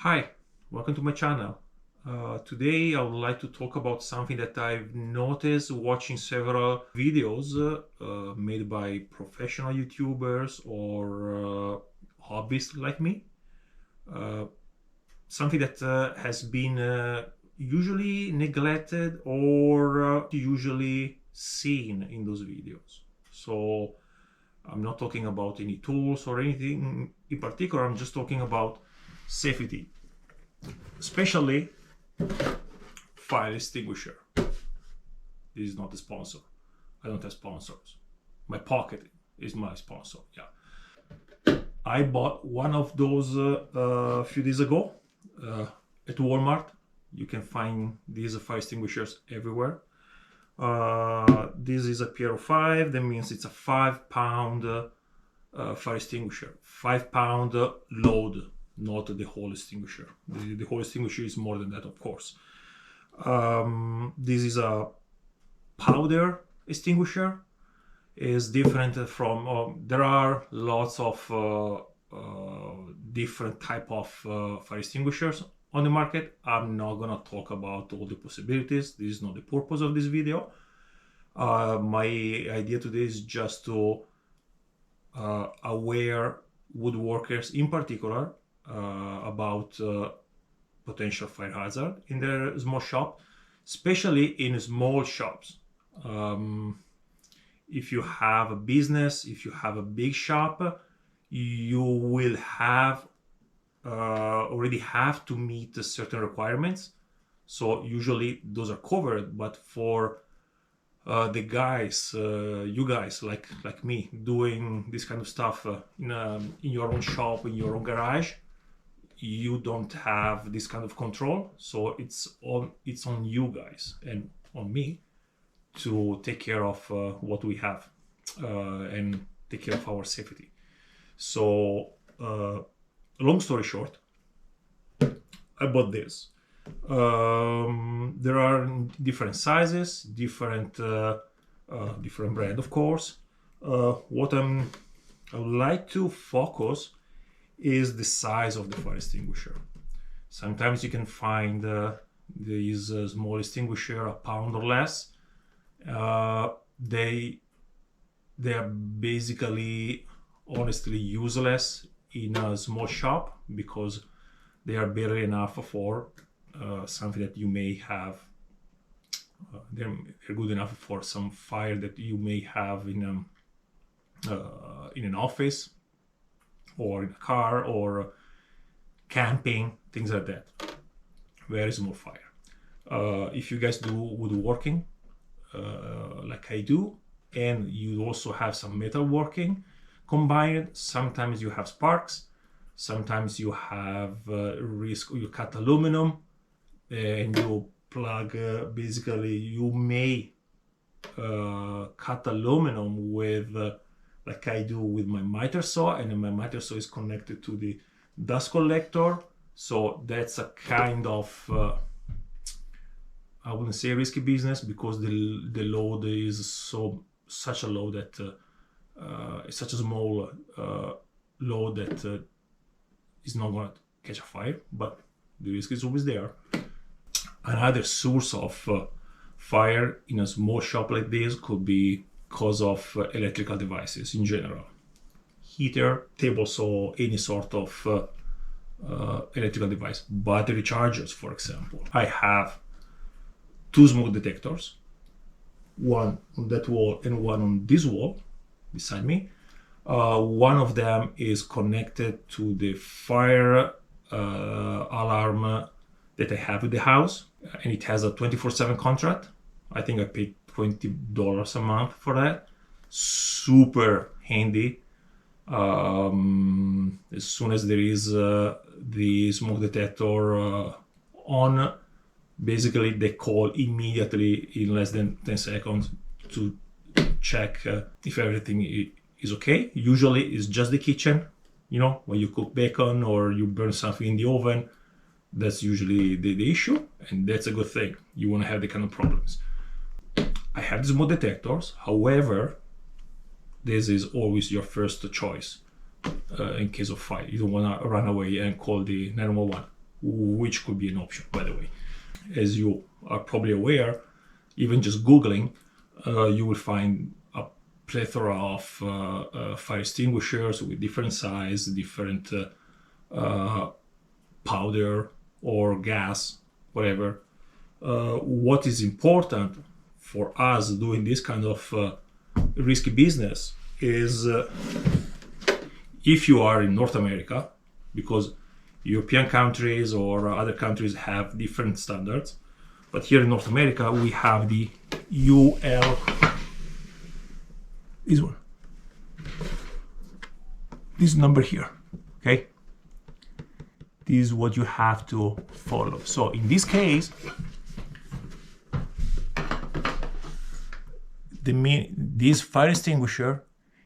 Hi, welcome to my channel. Today I would like to talk about something that I've noticed watching several videos made by professional YouTubers or hobbyists like me. Uh, Something that has been usually neglected or usually seen in those videos. So I'm not talking about any tools or anything in particular, I'm just talking about safety, especially fire extinguisher. This is not a sponsor. I don't have sponsors. My pocket is my sponsor. Yeah. I bought one of those a few days ago at Walmart. You can find these fire extinguishers everywhere. This is a pair of 5. That means it's a 5-pound fire extinguisher. 5-pound load, not the whole extinguisher. The whole extinguisher is more than that, of course. This is a powder extinguisher. Is different from there are lots of different type of fire extinguishers on the market. I'm not gonna talk about all the possibilities. This is not the purpose of this video. My idea today is just to aware woodworkers in particular about potential fire hazard in their small shop, especially in small shops. If you have a business, if you have a big shop, you will have already have to meet certain requirements. So usually those are covered, but for the guys, you guys like me, doing this kind of stuff in your own shop, in your own garage, you don't have this kind of control. So it's on you guys and on me to take care of what we have and take care of our safety. So long story short, I bought this. There are different sizes, different brand, of course. What I would like to focus is the size of the fire extinguisher. Sometimes you can find these small extinguisher, a pound or less. They are basically honestly useless in a small shop because they are barely enough for something that you may have. They're good enough for some fire that you may have in an office or in a car or camping, things like that. Very small fire. If you guys do woodworking, like I do, and you also have some metalworking combined, sometimes you have sparks, sometimes you have risk. You cut aluminum and you plug, basically you may cut aluminum with like I do with my miter saw, and my miter saw is connected to the dust collector. So that's a kind of I wouldn't say risky business because the load is such a load that it's such a small load that is not going to catch a fire, but the risk is always there. Another source of fire in a small shop like this could be because of electrical devices in general, heater, table saw, any sort of electrical device, battery chargers, for example. I have 2 smoke detectors, one on that wall and one on this wall beside me. One of them is connected to the fire alarm that I have in the house, and it has a 24/7 contract. I think I paid $20 a month for that. Super handy. As soon as there is the smoke detector on, basically they call immediately in less than 10 seconds to check if everything is okay. Usually it's just the kitchen, when you cook bacon or you burn something in the oven. That's usually the issue, and that's a good thing. You want to have the kind of problems. I have the smoke detectors. However, this is always your first choice in case of fire. You don't want to run away and call the 911. which could be an option, by the way. As you are probably aware, even just Googling, you will find a plethora of fire extinguishers with different size, different powder or gas, whatever. What is important for us doing this kind of risky business is if you are in North America, because European countries or other countries have different standards, but here in North America we have the UL, this one, this number here, okay? This is what you have to follow. So in this case, this fire extinguisher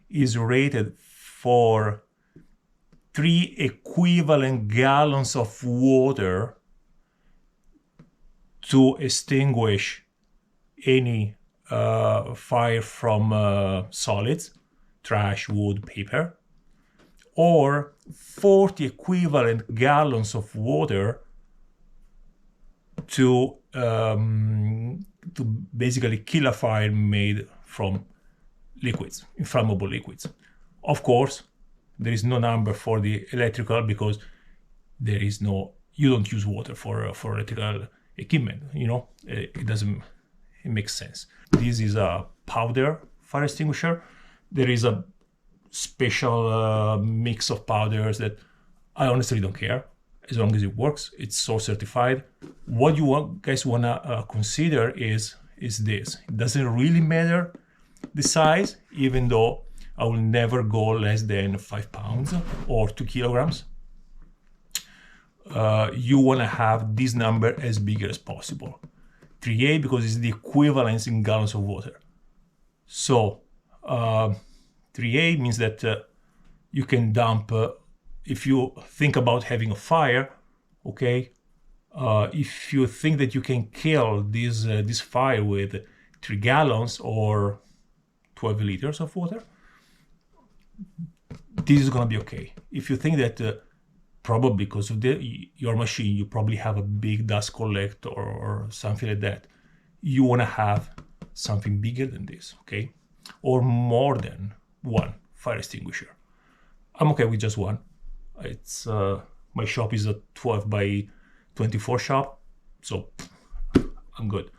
is rated for 3 equivalent gallons of water to extinguish any fire from solids, trash, wood, paper, or 40 equivalent gallons of water to basically kill a fire made from liquids, inflammable liquids. Of course, there is no number for the electrical because there is no, you don't use water for electrical equipment, you know, it makes sense. This is a powder fire extinguisher. There is a special mix of powders that I honestly don't care as long as it works. It's source certified. What you guys want to consider is this. It doesn't really matter the size, even though I will never go less than 5 pounds or 2 kilograms. You want to have this number as big as possible. 3A because it's the equivalence in gallons of water. So 3A means that you can dump, if you think about having a fire, okay, if you think that you can kill this fire with 3 gallons or 12 liters of water, this is going to be okay. If you think that probably because of your machine, you probably have a big dust collector or something like that, you want to have something bigger than this, okay? Or more than one fire extinguisher. I'm okay with just one. It's my shop is a 12 by 24 shop, so I'm good.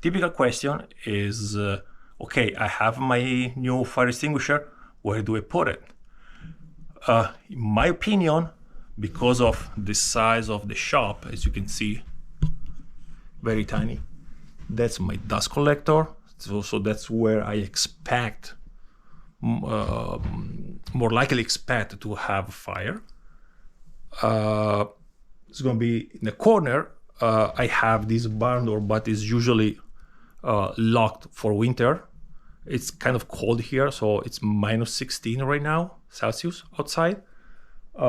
Typical question is, okay, I have my new fire extinguisher, where do I put it? In my opinion, because of the size of the shop, as you can see, very tiny, that's my dust collector. So that's where I expect, more likely expect to have a fire. It's going to be in the corner. I have this barn door, but it's usually locked for winter. It's kind of cold here, so it's minus 16 right now, Celsius outside.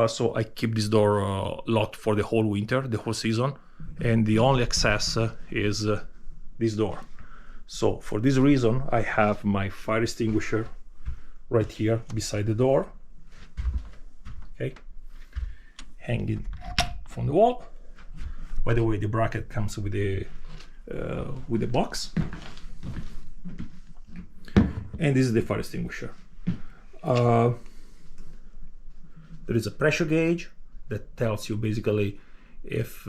So I keep this door locked for the whole winter, the whole season. And the only access is this door. So for this reason, I have my fire extinguisher right here beside the door. Okay, hanging from the wall. By the way, the bracket comes with the box. And this is the fire extinguisher. There is a pressure gauge that tells you basically if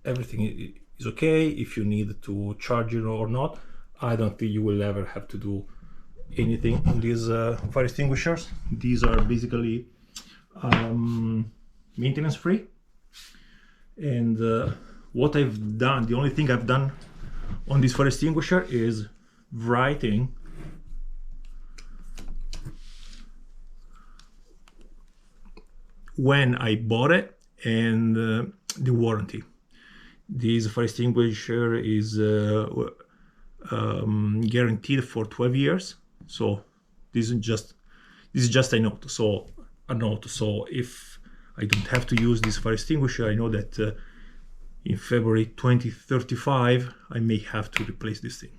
everything is okay, if you need to charge it or not. I don't think you will ever have to do anything on these fire extinguishers. These are basically maintenance free. And what I've done, the only thing I've done on this fire extinguisher is writing when I bought it and the warranty. This fire extinguisher is guaranteed for 12 years. So this is just a note. So if I don't have to use this fire extinguisher, I know that in February 2035 I may have to replace this thing.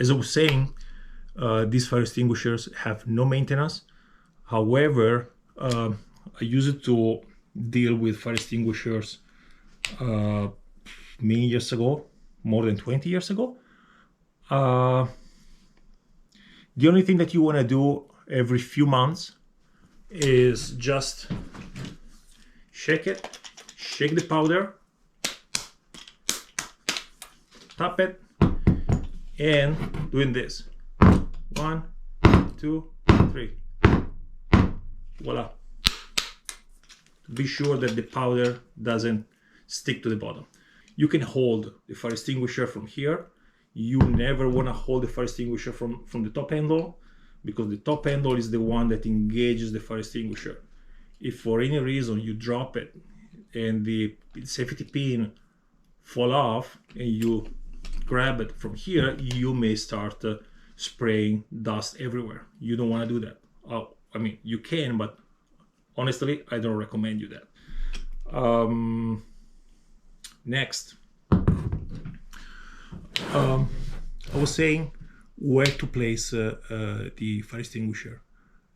As I was saying, These fire extinguishers have no maintenance. However, I use it to deal with fire extinguishers many years ago, more than 20 years ago. The only thing that you want to do every few months is just shake it, shake the powder, tap it, and doing this. 1, 2, 3. Voila. Be sure that the powder doesn't stick to the bottom. You can hold the fire extinguisher from here. You never want to hold the fire extinguisher from the top handle, because the top handle is the one that engages the fire extinguisher. If for any reason you drop it and the safety pin fall off and you grab it from here, you may start spraying dust everywhere. You don't want to do that. I mean, you can, but honestly, I don't recommend you that. Next, I was saying where to place the fire extinguisher.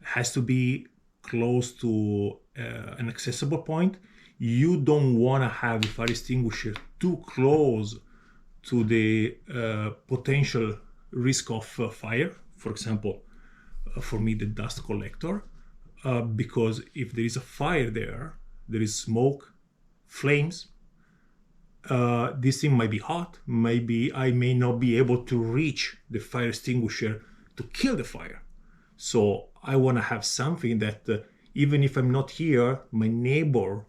It has to be close to an accessible point. You don't want to have the fire extinguisher too close to the potential risk of fire. For example, for me, the dust collector, because if there is a fire there is smoke, flames, this thing might be hot. Maybe I may not be able to reach the fire extinguisher to kill the fire. So I want to have something that even if I'm not here, my neighbor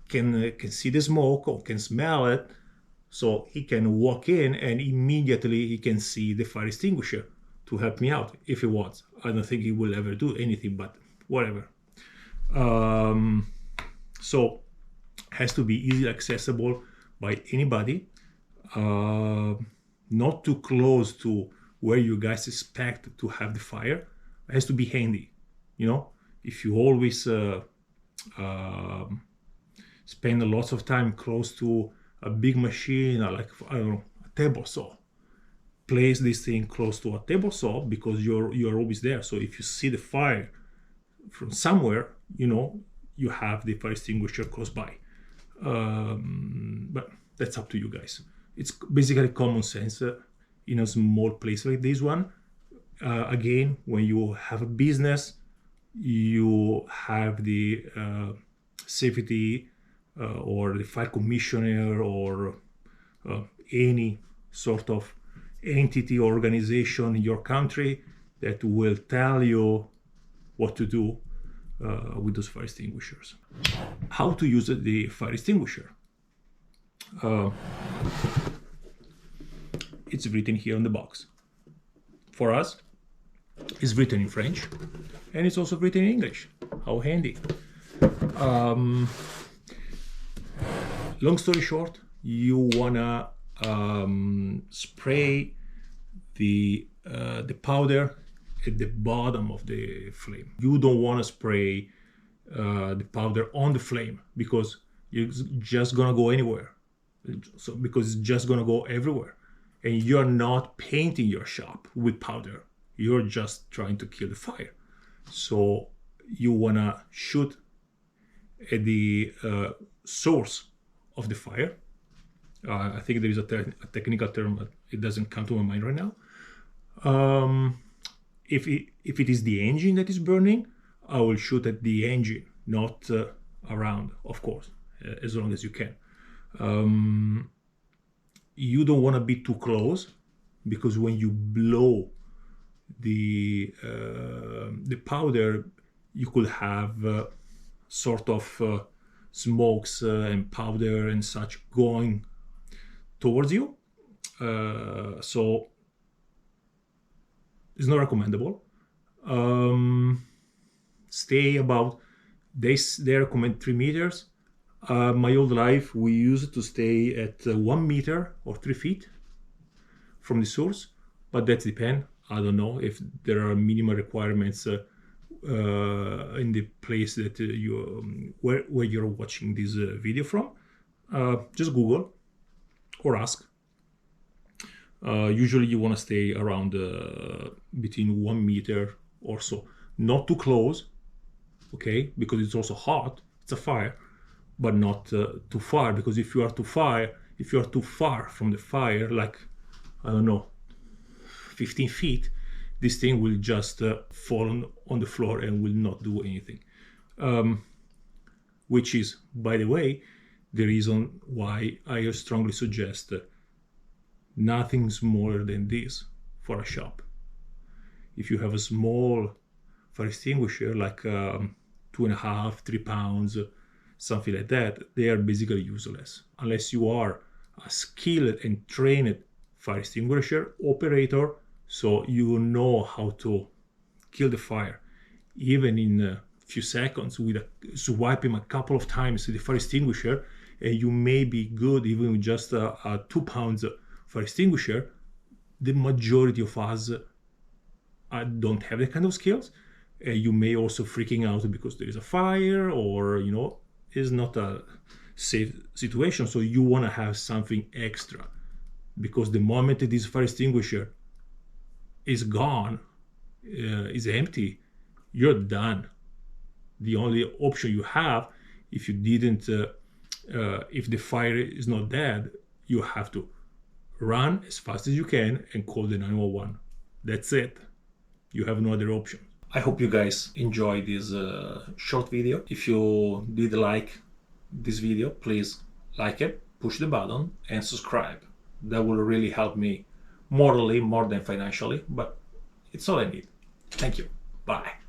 can see the smoke or can smell it, so he can walk in and immediately he can see the fire extinguisher to help me out if he wants. I don't think he will ever do anything, but whatever. So has to be easily accessible by anybody, not too close to where you guys expect to have the fire. It has to be handy. You know, if you always spend lots of time close to a big machine, like, I don't know, a table saw, place this thing close to a table saw because you're always there. So if you see the fire from somewhere, you know, you have the fire extinguisher close by. But that's up to you guys. It's basically common sense in a small place like this one. Again, when you have a business, you have the safety or the fire commissioner or any sort of entity or organization in your country that will tell you what to do with those fire extinguishers. How to use the fire extinguisher? It's written here on the box. For us, it's written in French and it's also written in English. How handy. Long story short, you wanna spray the powder at the bottom of the flame. You don't want to spray the powder on the flame because it's just gonna go anywhere. So because it's just gonna go everywhere, and you're not painting your shop with powder. You're just trying to kill the fire. So you wanna shoot at the source of the fire. I think there is a technical term, but it doesn't come to my mind right now. If it is the engine that is burning, I will shoot at the engine, not around, of course, as long as you can. You don't want to be too close, because when you blow the powder, you could have sort of smokes and powder and such going towards you. So it's not recommendable. Stay about, they recommend 3 meters. My old life, we used to stay at 1 meter or 3 feet from the source, but that depends. I don't know if there are minimum requirements in the place that where you're watching this video from. Just Google or ask. Usually you want to stay around between 1 meter or so, not too close, okay, because it's also hot, it's a fire, but not too far, because if you are too far from the fire, like, I don't know, 15 feet, this thing will just fall on the floor and will not do anything. Which is, by the way, the reason why I strongly suggest nothing smaller than this for a shop. If you have a small fire extinguisher, like 2.5, 3 pounds, something like that, they are basically useless unless you are a skilled and trained fire extinguisher operator, so you know how to kill the fire even in a few seconds with swiping a couple of times the fire extinguisher, and you may be good even with just a 2 pounds fire extinguisher. The majority of us don't have that kind of skills. You may also freaking out because there is a fire, or it's not a safe situation, so you want to have something extra, because the moment that this fire extinguisher is gone, is empty, you're done. The only option you have, if you didn't if the fire is not dead, you have to run as fast as you can and call the 911. That's it. You have no other option. I hope you guys enjoyed this short video. If you did like this video, please like it, push the button, and subscribe. That will really help me morally more than financially, but it's all I need. Thank you. Bye.